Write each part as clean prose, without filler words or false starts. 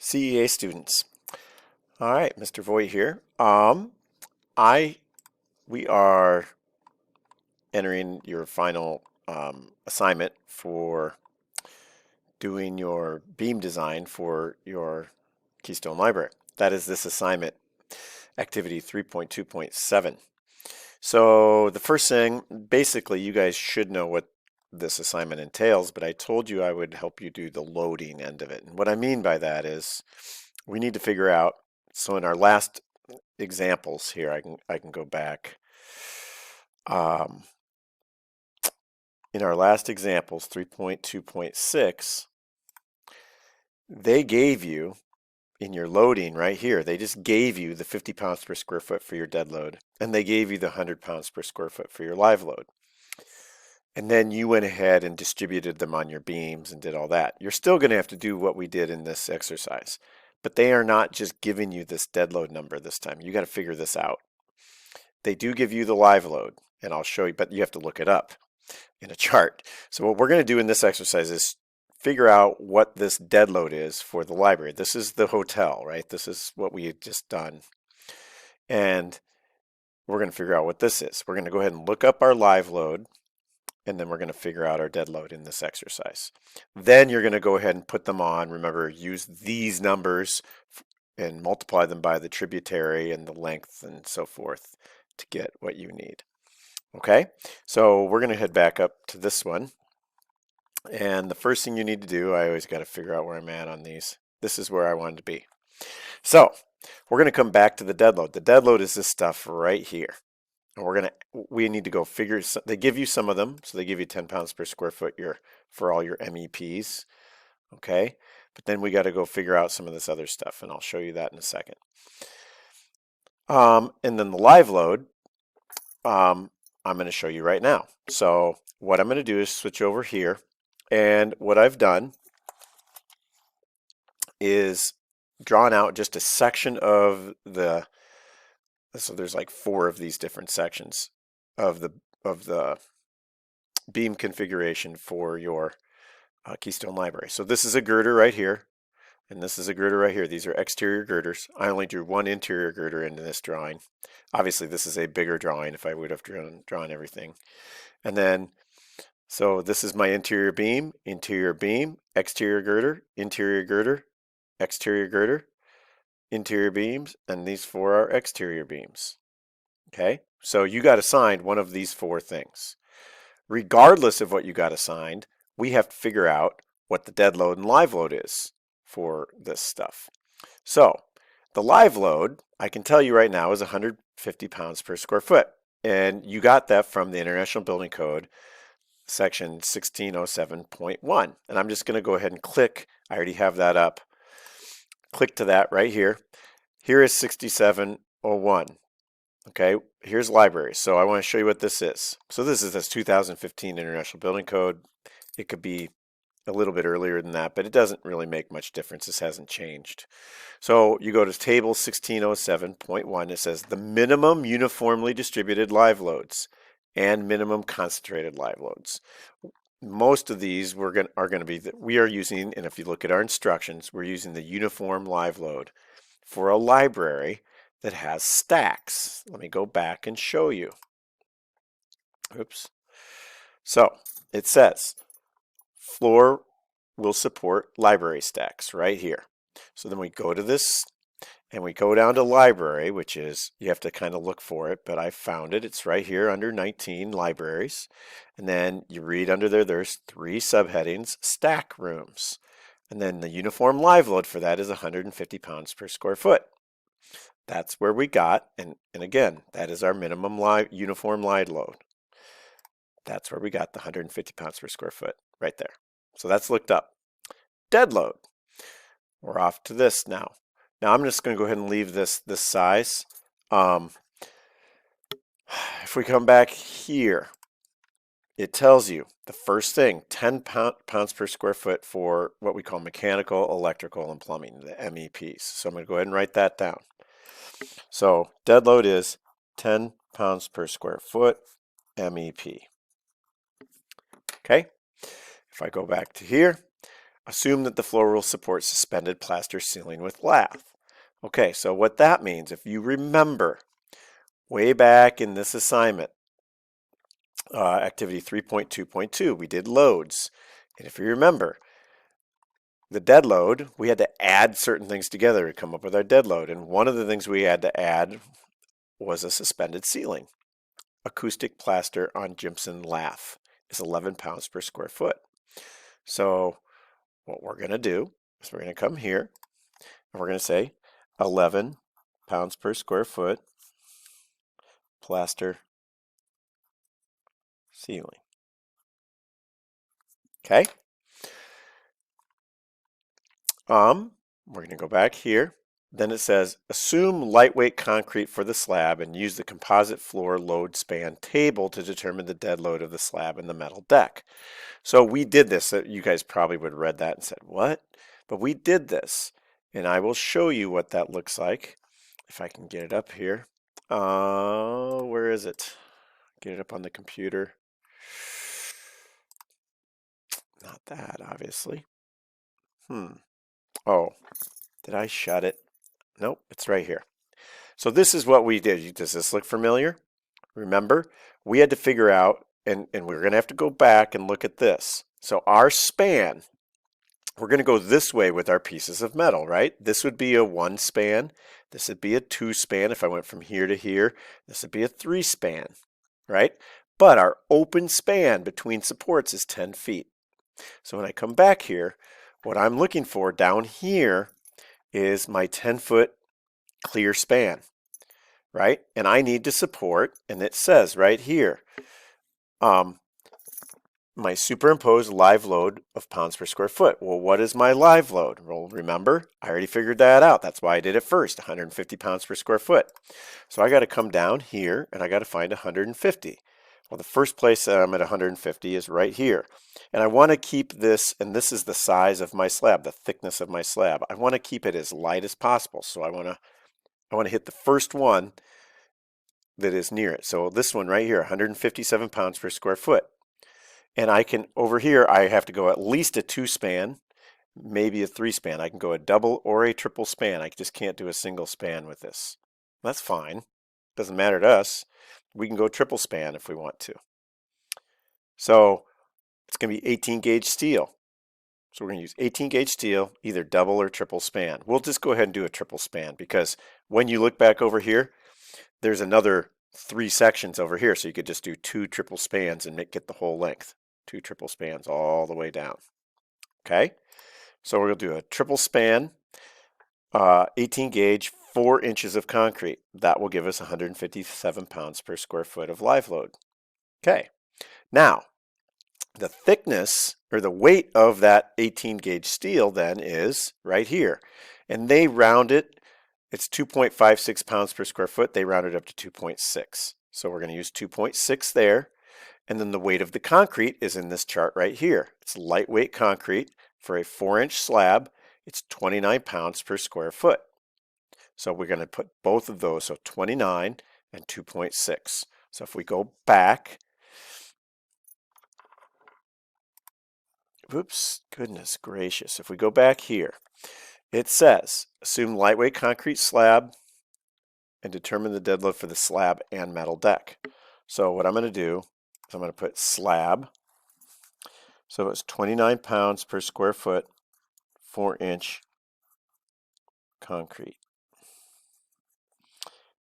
CEA students. All right, Mr. Voigt here. I we are entering your final assignment for doing your beam design for your Keystone library. That is this assignment, activity 3.2.7. So the first thing, basically, you guys should know what this assignment entails, but I told you I would help you do the loading end of it. And what I mean by that is we need to figure out, so in our last examples here, I can go back. Um, in our last examples, 3.2.6, they gave you in your loading right here, they just gave you the 50 pounds per square foot for your dead load, and they gave you the 100 pounds per square foot for your live load. And then you went ahead and distributed them on your beams and did all that. You're still going to have to do what we did in this exercise, but they are not just giving you this dead load number this time. You got to figure this out. They do give you the live load, and I'll show you, but you have to look it up in a chart. So what we're going to do in this exercise is figure out what this dead load is for the library. This is the hotel, right? This is what we had just done. And we're going to figure out what this is. We're going to go ahead and look up our live load, and then we're going to figure out our dead load in this exercise. Then you're going to go ahead and put them on. Remember, use these numbers and multiply them by the tributary and the length and so forth to get what you need. Okay, so we're going to head back up to this one. And the first thing you need to do, I always got to figure out where I'm at on these. This is where I wanted to be. So we're going to come back to the dead load. The dead load is this stuff right here. And we need to go figure, they give you some of them. So they give you 10 pounds per square foot for all your MEPs. Okay, but then we got to go figure out some of this other stuff, and I'll show you that in a second. And then the live load, I'm going to show you right now. So what I'm going to do is switch over here, and what I've done is drawn out just a section of the, so there's like 4 of these different sections of the beam configuration for your Keystone library. So this is a girder right here, and this is a girder right here. These are exterior girders. I only drew one interior girder into this drawing. Obviously this is a bigger drawing if I would have drawn everything. And then, so this is my interior beam, exterior girder, exterior girder, interior beams, and these 4 are exterior beams. Okay, so you got assigned one of these 4 things. Regardless of what you got assigned, we have to figure out what the dead load and live load is for this stuff. So the live load, I can tell you right now, is 150 pounds per square foot. And you got that from the International Building Code, section 1607.1. And I'm just going to go ahead and click. I already have that up. Click to that right here. Here is 6701. Okay, here's libraries. So I want to show you what this is. So this is this 2015 International Building Code. It could be a little bit earlier than that, but it doesn't really make much difference. This hasn't changed. So you go to table 1607.1. It says the minimum uniformly distributed live loads and minimum concentrated live loads. Most of these are going to be that we are using, and if you look at our instructions, we're using the uniform live load for a library that has stacks. Let me go back and show you. Oops. So it says floor will support library stacks right here. So then we go to this and we go down to library, which is, you have to kind of look for it, but I found it. It's right here under 19 libraries. And then you read under there, there's 3 subheadings, stack rooms. And then the uniform live load for that is 150 pounds per square foot. That's where we got, and again, that is our minimum uniform live load. That's where we got the 150 pounds per square foot right there. So that's looked up. Dead load. We're off to this now. Now I'm just going to go ahead and leave this size. If we come back here, it tells you the first thing, 10 pounds per square foot for what we call mechanical, electrical, and plumbing, the MEPs. So I'm going to go ahead and write that down. So dead load is 10 pounds per square foot MEP. Okay, if I go back to here, Assume that the floor will support suspended plaster ceiling with lath. Okay, so what that means, if you remember, way back in this assignment, activity 3.2.2, we did loads. And if you remember, the dead load, we had to add certain things together to come up with our dead load. And one of the things we had to add was a suspended ceiling. Acoustic plaster on gypsum lath is 11 pounds per square foot. So what we're going to do is we're going to come here and we're going to say 11 pounds per square foot plaster ceiling. Okay. We're going to go back here. Then it says, assume lightweight concrete for the slab and use the composite floor load span table to determine the dead load of the slab and the metal deck. So we did this. You guys probably would have read that and said, what? But we did this. And I will show you what that looks like. If I can get it up here. Where is it? Get it up on the computer. Not that, obviously. Oh, did I shut it? Nope, it's right here. So this is what we did. Does this look familiar? Remember, we had to figure out, and we're going to have to go back and look at this. So our span, we're going to go this way with our pieces of metal, right? This would be a 1 span. This would be a 2 span if I went from here to here. This would be a 3 span, right? But our open span between supports is 10 feet. So when I come back here, what I'm looking for down here is my 10-foot clear span, right? And I need to support, and it says right here, my superimposed live load of pounds per square foot. Well, what is my live load? Well, remember, I already figured that out. That's why I did it first, 150 pounds per square foot. So I got to come down here, and I got to find 150. Well, the first place that I'm at 150 is right here. And I want to keep this, and this is the size of my slab, the thickness of my slab. I want to keep it as light as possible. So I want to hit the first one that is near it. So this one right here, 157 pounds per square foot. And I can, over here, I have to go at least a 2 span, maybe a 3 span. I can go a double or a triple span. I just can't do a single span with this. That's fine. Doesn't matter to us. We can go triple span if we want to. So it's going to be 18 gauge steel. So we're going to use 18 gauge steel, either double or triple span. We'll just go ahead and do a triple span because when you look back over here, there's another 3 sections over here. So you could just do 2 triple spans and get the whole length. 2 triple spans all the way down. Okay, so we're going to do a triple span, 18 gauge, 4 inches of concrete. That will give us 157 pounds per square foot of live load. Okay, now the thickness or the weight of that 18 gauge steel then is right here. And they round it, it's 2.56 pounds per square foot. They round it up to 2.6. So we're going to use 2.6 there. And then the weight of the concrete is in this chart right here. It's lightweight concrete for a 4-inch slab. It's 29 pounds per square foot. So we're going to put both of those, so 29 and 2.6. So if we go back, oops, goodness gracious. If we go back here, it says, assume lightweight concrete slab and determine the dead load for the slab and metal deck. So what I'm going to do, I'm going to put slab. So it's 29 pounds per square foot, 4-inch concrete.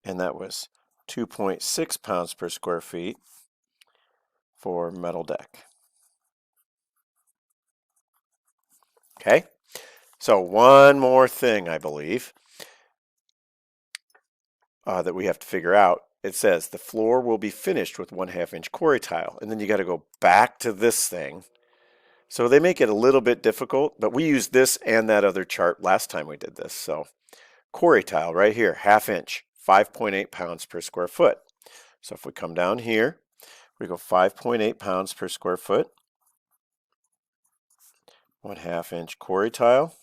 And that was 2.6 pounds per square feet for metal deck. Okay, so one more thing, I believe, that we have to figure out. It says the floor will be finished with 1/2 inch quarry tile. And then you got to go back to this thing. So they make it a little bit difficult, but we used this and that other chart last time we did this. So quarry tile right here, 1/2 inch, 5.8 pounds per square foot. So if we come down here, we go 5.8 pounds per square foot, 1/2 inch quarry tile.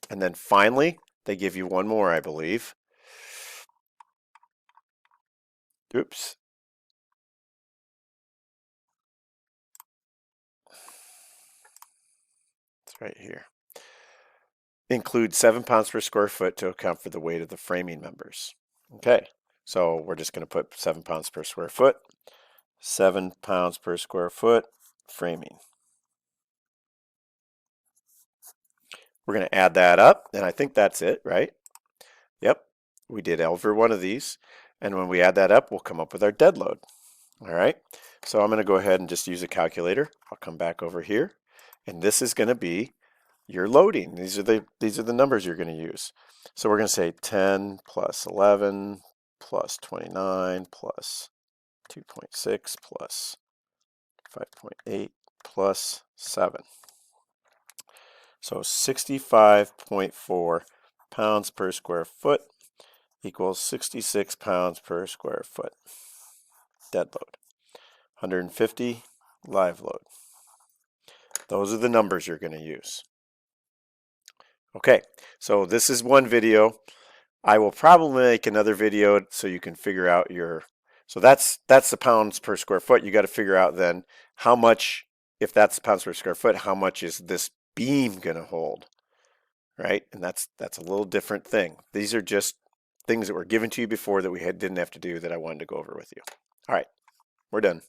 And then finally, they give you one more, I believe. Oops. right here. Include 7 pounds per square foot to account for the weight of the framing members. Okay, so we're just going to put 7 pounds per square foot. 7 pounds per square foot framing. We're going to add that up, and I think that's it, right? Yep, we did over one of these, and when we add that up, we'll come up with our dead load. All right, so I'm going to go ahead and just use a calculator. I'll come back over here, and this is going to be your loading. These are the numbers you're going to use. So we're going to say 10 plus 11 plus 29 plus 2.6 plus 5.8 plus 7. So 65.4 pounds per square foot equals 66 pounds per square foot. Dead load. 150 live load. Those are the numbers you're going to use. Okay, so this is one video. I will probably make another video so you can figure out your, so that's the pounds per square foot. You got to figure out then how much, if that's pounds per square foot, how much is this beam going to hold, right? And that's a little different thing. These are just things that were given to you before that we didn't have to do that I wanted to go over with you. All right, we're done.